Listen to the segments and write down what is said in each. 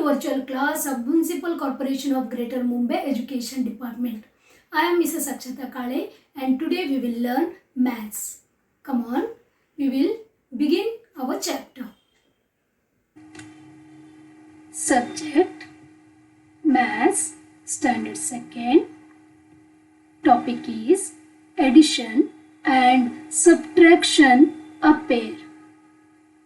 virtual class of Municipal Corporation of Greater Mumbai Education Department. I am Mrs. Akshata Kale and today we will learn maths. Come on, we will begin our chapter. Subject Maths Standard 2nd. Topic is addition and subtraction a pair.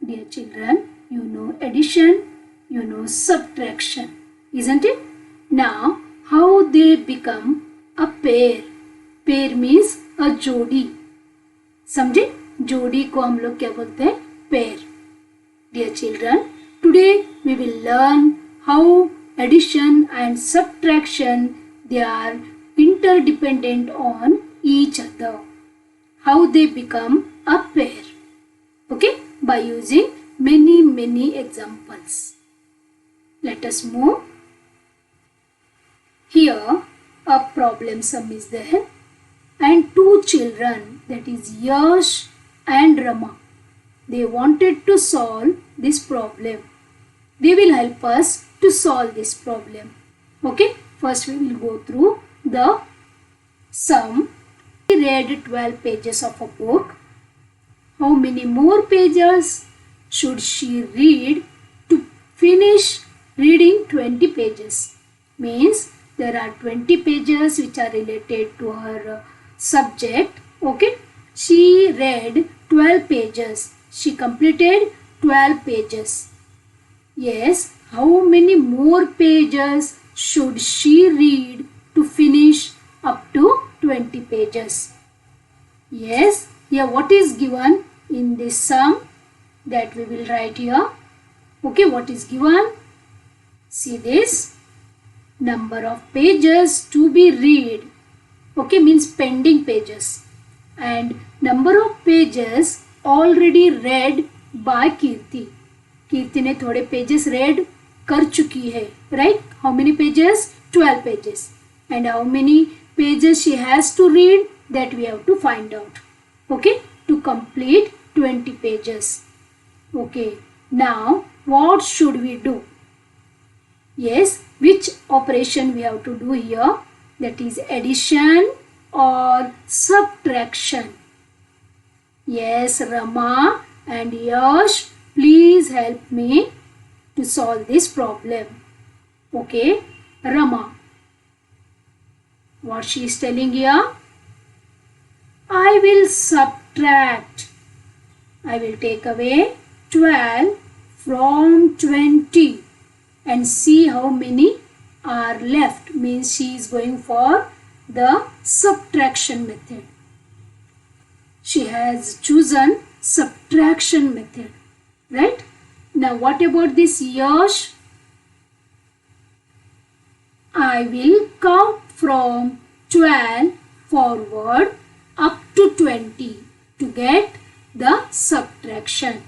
Dear children, you know addition, you know subtraction, isn't it? Now, how they become a pair? Pair means a जोड़ी. समझे? जोड़ी को हम लोग क्या बोलते हैं? Pair. Dear children, today we will learn how addition and subtraction they are interdependent on each other. How they become a pair. Okay? By using many examples. Let us move. Here a problem sum is there and two children, that is Yash and Rama, they wanted to solve this problem. They will help us to solve this problem. Okay, first we will go through the sum. We read 12 pages of a book. How many more pages should she read to finish reading 20 pages? Means there are 20 pages which are related to her subject. Okay, she read 12 pages. She completed 12 pages. Yes, how many more pages should she read to finish up to 20 pages? Yes, here what is given in this sum that we will write here. Okay, what is given? See this. Number of pages to be read. Okay, means pending pages. And number of pages already read by Kirti. Kirti ने थोड़े pages read कर चुकी है. Right? How many pages? 12 pages. And how many pages she has to read? That we have to find out. Okay? To complete 20 pages. Okay. Now, what should we do? Yes, which operation we have to do here? That is addition or subtraction. Yes, Rama and Yash, please help me to solve this problem. Okay, Rama. What she is telling here? I will subtract. I will take away 12 from 20 and see how many are left. Means she is going for the subtraction method. She has chosen subtraction method. Right? Now what about this Yash? I will count from 12 forward up to 20 to get the subtraction.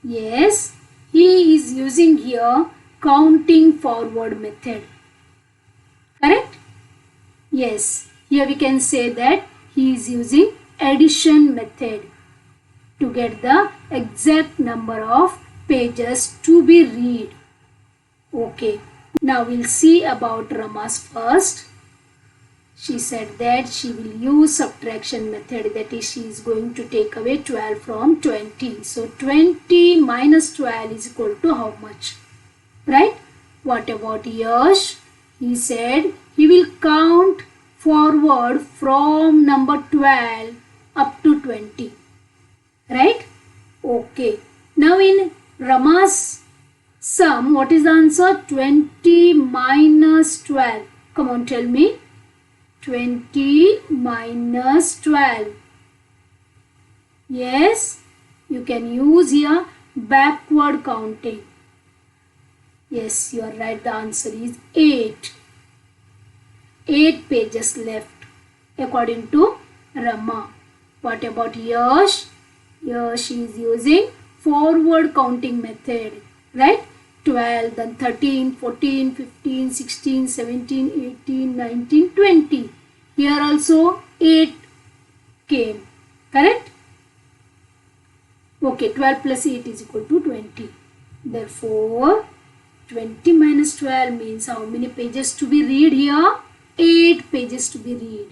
Yes, he is using here counting forward method. Correct? Yes, here we can say that he is using addition method to get the exact number of pages to be read. Okay, now we'll see about Rama's first. She said that she will use subtraction method, that is she is going to take away 12 from 20. So 20 minus 12 is equal to how much? Right? What about Yash? He said he will count forward from number 12 up to 20. Right? Okay. Now in Rama's sum, what is the answer? 20 minus 12. Come on, tell me. 20 minus 12. Yes, you can use here backward counting. Yes, you are right. The answer is 8. 8 pages left according to Rama. What about Yash? Yash is using forward counting method. Right? 12, then 13, 14, 15, 16, 17, 18, 19, 20. Here also 8 came. Correct? Okay, 12 plus 8 is equal to 20. Therefore, 20 minus 12 means how many pages to be read here? 8 pages to be read.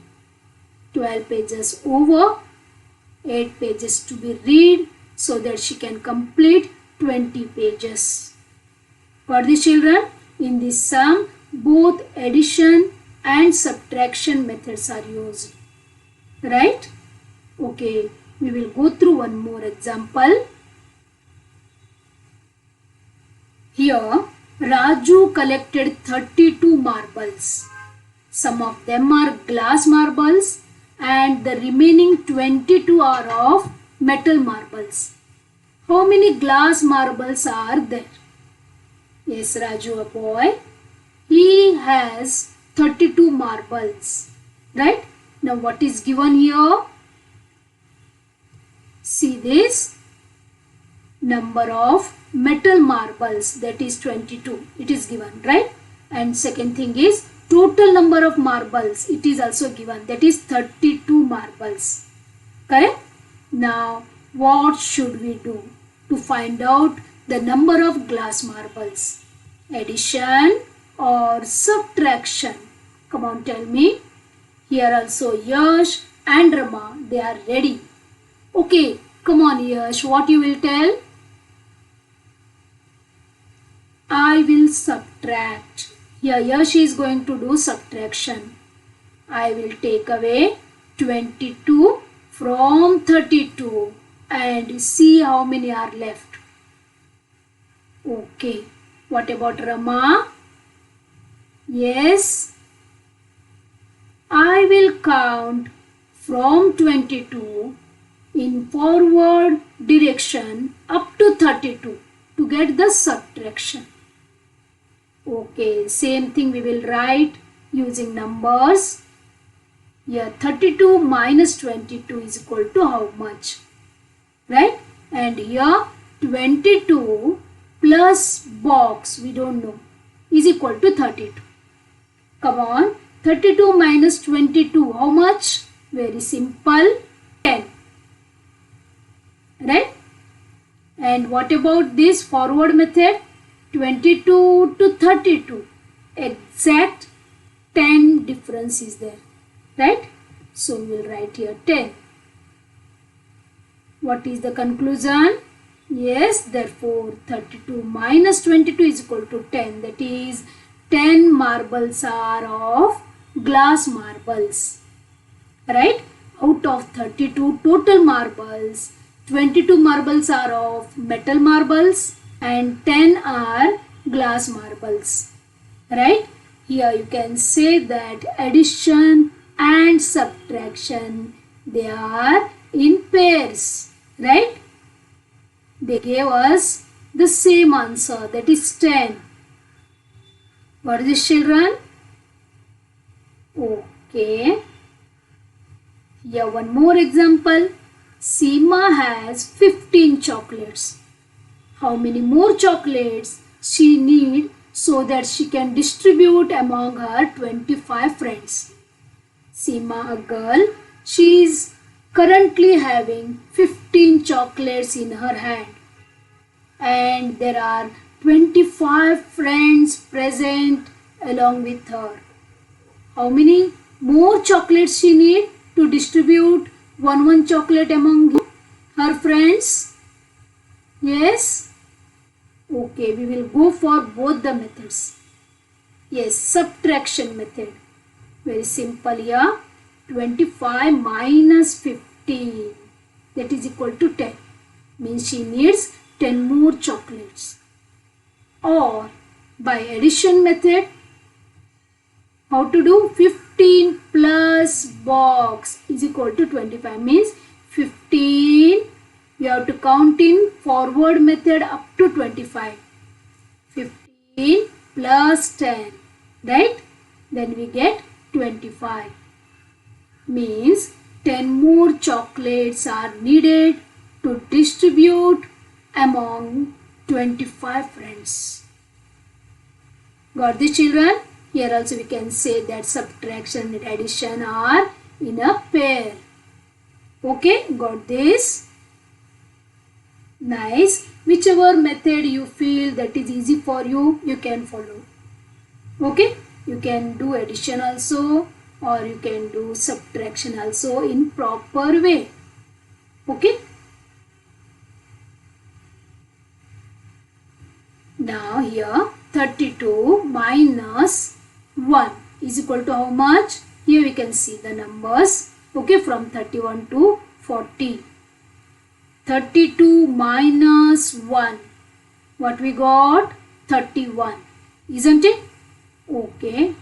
12 pages over, 8 pages to be read, so that she can complete 20 pages. For the children, in this sum, both addition and subtraction methods are used. Right? Okay, we will go through one more example. Here, Raju collected 32 marbles. Some of them are glass marbles and the remaining 22 are of metal marbles. How many glass marbles are there? Yes, Raju, a boy. He has 32 marbles. Right? Now what is given here? See this. Number of metal marbles, that is 22. It is given, right? And second thing is total number of marbles. It is also given. That is 32 marbles. Correct? Now what should we do to find out the number of glass marbles? Addition or subtraction? Come on, tell me. Here also Yash and Rama, they are ready. Okay, come on Yash, what you will tell? I will subtract. Here Yash is going to do subtraction. I will take away 22 from 32 and see how many are left. Okay. What about Rama? Yes. I will count from 22 in forward direction up to 32 to get the subtraction. Okay, same thing we will write using numbers. Here 32 minus 22 is equal to how much? Right? And here 22 plus box, we don't know, is equal to 32. Come on, 32 minus 22, how much? Very simple, 10. Right? And what about this forward method? 22 to 32. Exact 10 difference is there. Right? So we will write here 10. What is the conclusion? Yes, therefore 32 minus 22 is equal to 10. That is 10 marbles are of glass marbles. Right? Out of 32 total marbles, 22 marbles are of metal marbles and 10 are glass marbles. Right? Here you can say that addition and subtraction, they are in pairs. Right? They gave us the same answer, that is 10. What is this, children? Okay. Here one more example. Seema has 15 chocolates. How many more chocolates she need so that she can distribute among her 25 friends? Seema, a girl, she is currently having 15 chocolates in her hand. And there are 25 friends present along with her. How many more chocolates she need to distribute one chocolate among her friends? Yes? Okay, we will go for both the methods. Yes, subtraction method. Very simple here. 25 minus 15, that is equal to 10. Means she needs 10 more chocolates. Or by addition method, how to do? 15 plus box is equal to 25. Means 15, we have to count in forward method up to 25. 15 plus 10, right? Then we get 25. Means 10 more chocolates are needed to distribute among 25 friends. Got this, children? Here also we can say that subtraction and addition are in a pair. Okay, got this? Nice. Whichever method you feel that is easy for you, you can follow. Okay, you can do addition also, or you can do subtraction also in proper way. Okay. Now here 32 minus 1 is equal to how much? Here we can see the numbers. Okay, from 31 to 40. 32 minus 1. What we got? 31. Isn't it? Okay.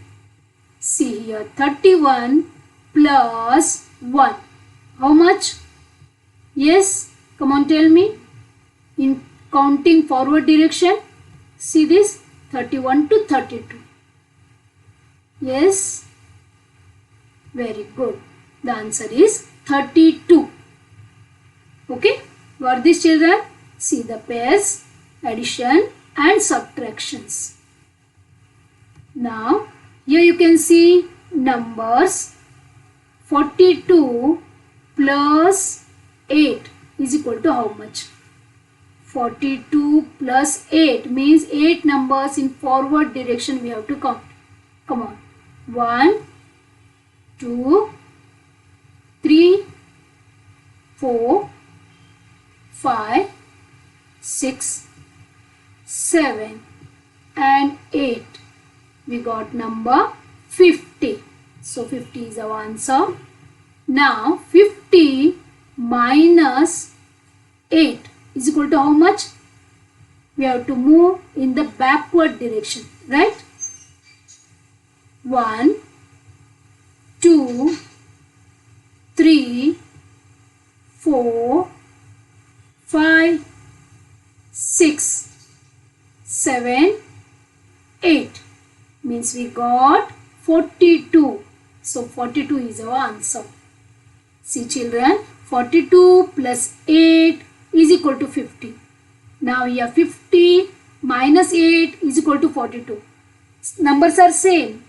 See here, 31 plus 1. How much? Yes, come on, tell me. In counting forward direction, see this, 31 to 32. Yes, very good. The answer is 32. Okay, got this, children? See the pairs, addition and subtractions. Now here you can see numbers. 42 plus 8 is equal to how much? 42 plus 8 means 8 numbers in forward direction we have to count. Come on. 1, 2, 3, 4, 5, 6, 7 and 8. We got number 50. So 50 is our answer. Now 50 minus 8 is equal to how much? We have to move in the backward direction, right? 1, 2, 3, 4, 5, 6, 7, 8. Means we got 42. So 42 is our answer. See, children, 42 plus 8 is equal to 50. Now here 50 minus 8 is equal to 42. Numbers are same,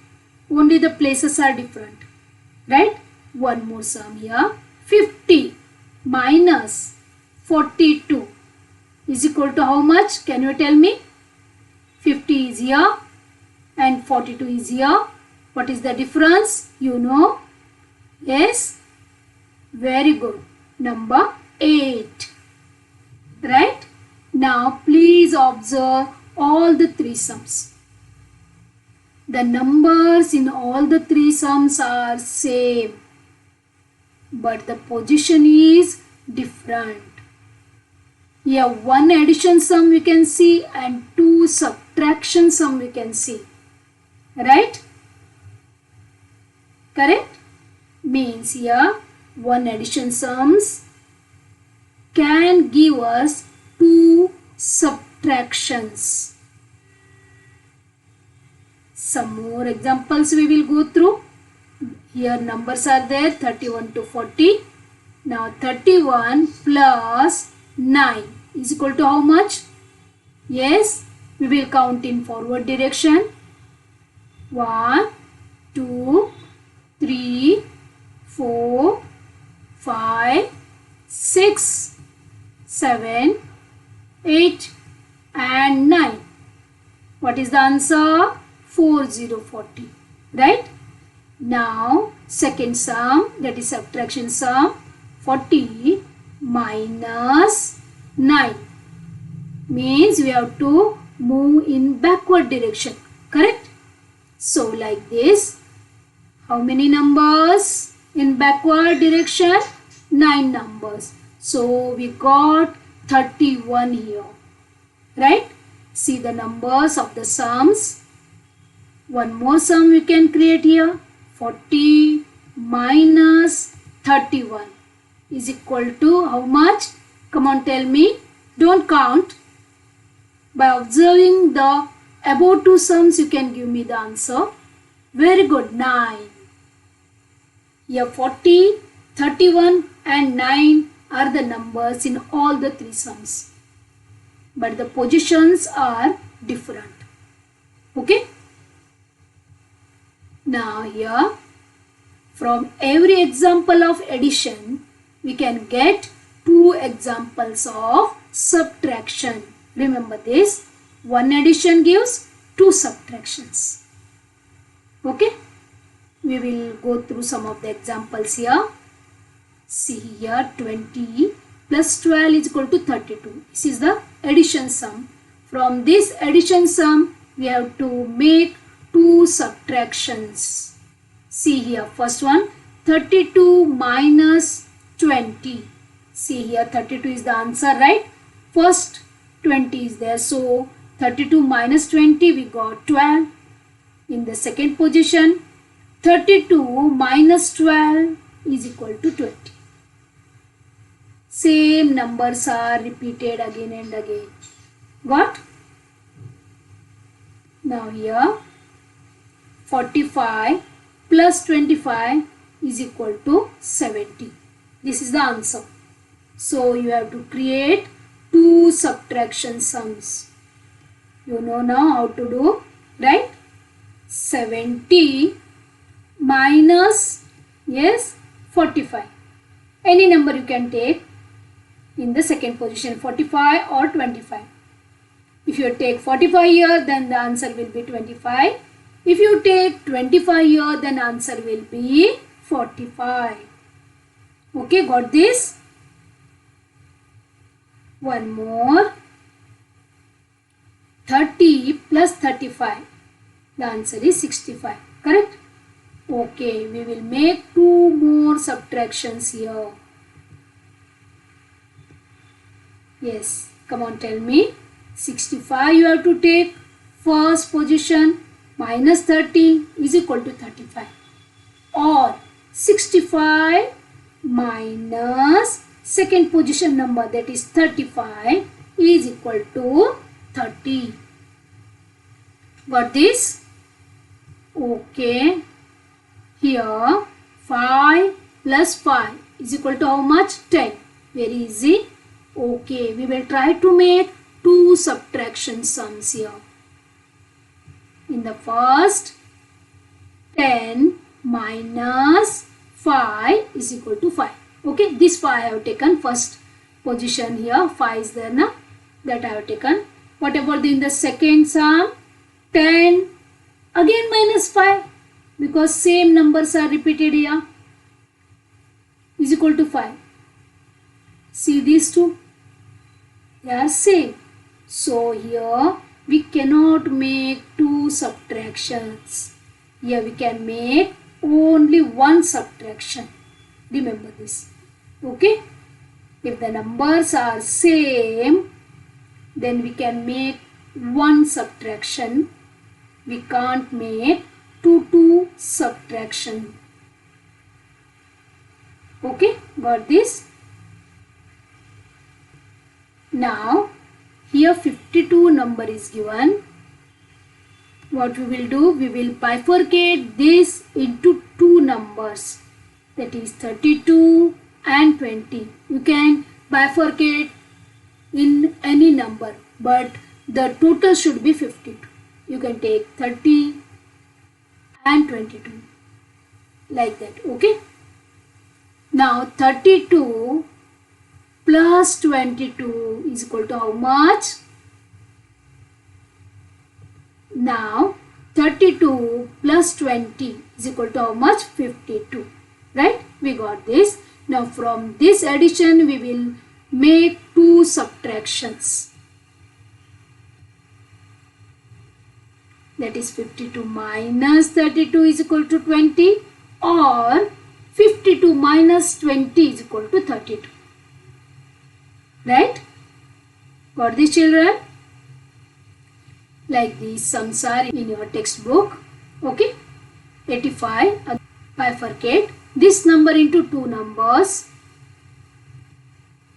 only the places are different, right? One more sum here. 50 minus 42 is equal to how much? Can you tell me? 50 is here and 42 is here. What is the difference? You know? Yes? Very good. Number 8. Right? Now please observe all the three sums. The numbers in all the three sums are same, but the position is different. Here one addition sum we can see and two subtraction sum we can see. Right? Correct? Means here one addition sums can give us two subtractions. Some more examples we will go through. Here numbers are there, 31 to 40. Now 31 plus 9 is equal to how much? Yes, we will count in forward direction. 1, 2, 3, 4, 5, 6, 7, 8 and 9. What is the answer? 4040. Right? Now second sum, that is subtraction sum. 40 minus 9 means we have to move in backward direction. Correct? So like this. How many numbers in backward direction? 9 numbers. So we got 31 here. Right? See the numbers of the sums. One more sum we can create here. 40 minus 31 is equal to how much? Come on, tell me. Don't count. By observing the above two sums, you can give me the answer. Very good. 9. Here 40, 31 and 9 are the numbers in all the three sums. But the positions are different. Okay? Now here, from every example of addition, we can get two examples of subtraction. Remember this, one addition gives two subtractions. Okay, we will go through some of the examples here. See here, 20 plus 12 is equal to 32. This is the addition sum. From this addition sum, we have to make two subtractions. See here, first one, 32 minus 20. See here, 32 is the answer, right? First 20 is there. So 32 minus 20, we got 12. In the second position, 32 minus 12 is equal to 20. Same numbers are repeated again and again. Got? Now here, 45 plus 25 is equal to 70. This is the answer. So you have to create two subtraction sums. You know now how to do, right? 70 minus, yes, 45. Any number you can take in the second position, 45 or 25. If you take 45 here, then the answer will be 25. If you take 25 here, then answer will be 45. Okay, got this? One more. 30 plus 35. The answer is 65. Correct? Okay, we will make two more subtractions here. Yes, come on, tell me. 65 you have to take first position, minus 30 is equal to 35. Or 65 minus second position number, that is 35, is equal to 30. Got this? Okay. Here 5 plus 5 is equal to how much? 10. Very easy. Okay, we will try to make two subtraction sums here. In the first, 10 minus 5 is equal to 5. Okay, this 5 I have taken first position here. 5 is there now, that I have taken. What about in the second sum? 10 again minus 5, because same numbers are repeated here, is equal to 5. See these two? They are same. So here we cannot make two subtractions. Here we can make only one subtraction. Remember this. Okay? If the numbers are same, then we can make one subtraction. We can't make two subtraction. Okay? Got this? Now, here 52 number is given. What we will do? We will bifurcate this into two numbers. That is 32 and 20. You can bifurcate in any number, but the total should be 52. You can take 30 and 22. Like that. Okay. Now 32 plus 22 is equal to how much? Now 32 plus 20 is equal to how much? 52. Right? We got this. Now from this addition we will make two subtractions. That is 52 minus 32 is equal to 20, or 52 minus 20 is equal to 32. Right? Got this, children? Like these sums are in your textbook. Okay? 85. Bifurcate this number into two numbers.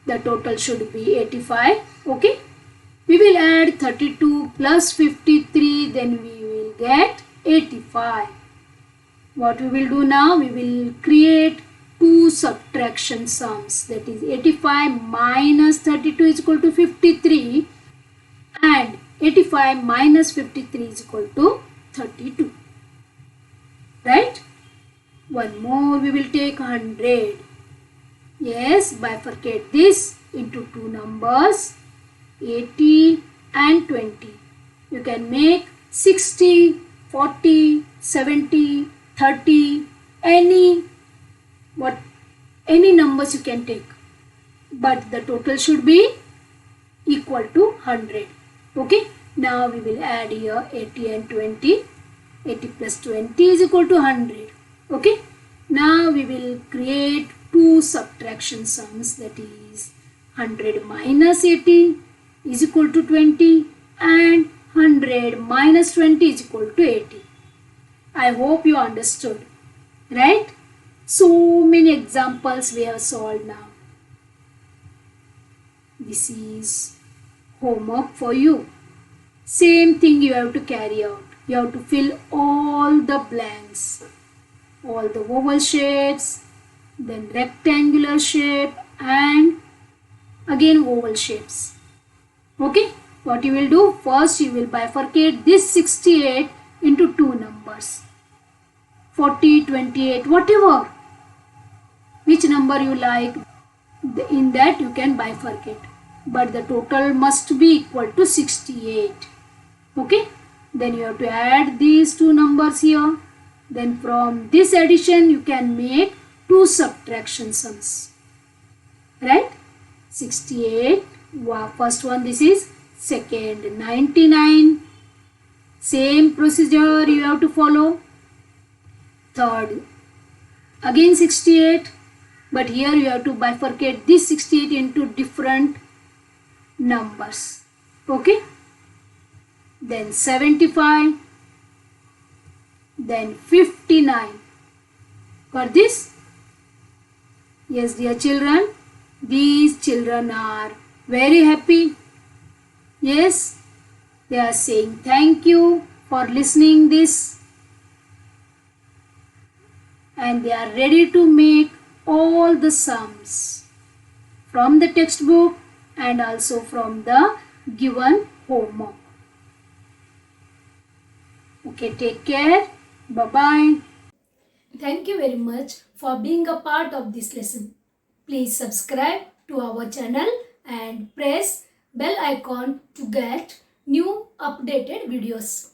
The total should be 85. Okay? We will add 32 plus 53. Then we will get 85. What we will do now? We will create two subtraction sums. That is 85 minus 32 is equal to 53, and 85 minus 53 is equal to 32. Right? One more, we will take 100. Yes, bifurcate this into two numbers, 80 and 20. You can make 60, 40, 70, 30, any numbers you can take. But the total should be equal to 100. Okay, now we will add here 80 and 20. 80 plus 20 is equal to 100. Okay, now we will create two subtraction sums, that is 100 minus 80 is equal to 20 and 100 minus 20 is equal to 80. I hope you understood, right? So many examples we have solved now. This is homework for you. Same thing you have to carry out. You have to fill all the blanks, all the oval shapes, then rectangular shape and again oval shapes. Okay, what you will do? First you will bifurcate this 68 into two numbers, 40, 28, whatever, which number you like, in that you can bifurcate, but the total must be equal to 68. Okay, then you have to add these two numbers here. Then from this addition you can make two subtraction sums, right? 68, first one, this is second, 99. Same procedure you have to follow. Third, again 68, but here you have to bifurcate this 68 into different numbers. Okay, then 75, then 59. For this, yes dear children, these children are very happy. Yes, they are saying thank you for listening this, and they are ready to make all the sums from the textbook and also from the given homework. Okay, take care. Bye-bye. Thank you very much for being a part of this lesson. Please subscribe to our channel and press bell icon to get new updated videos.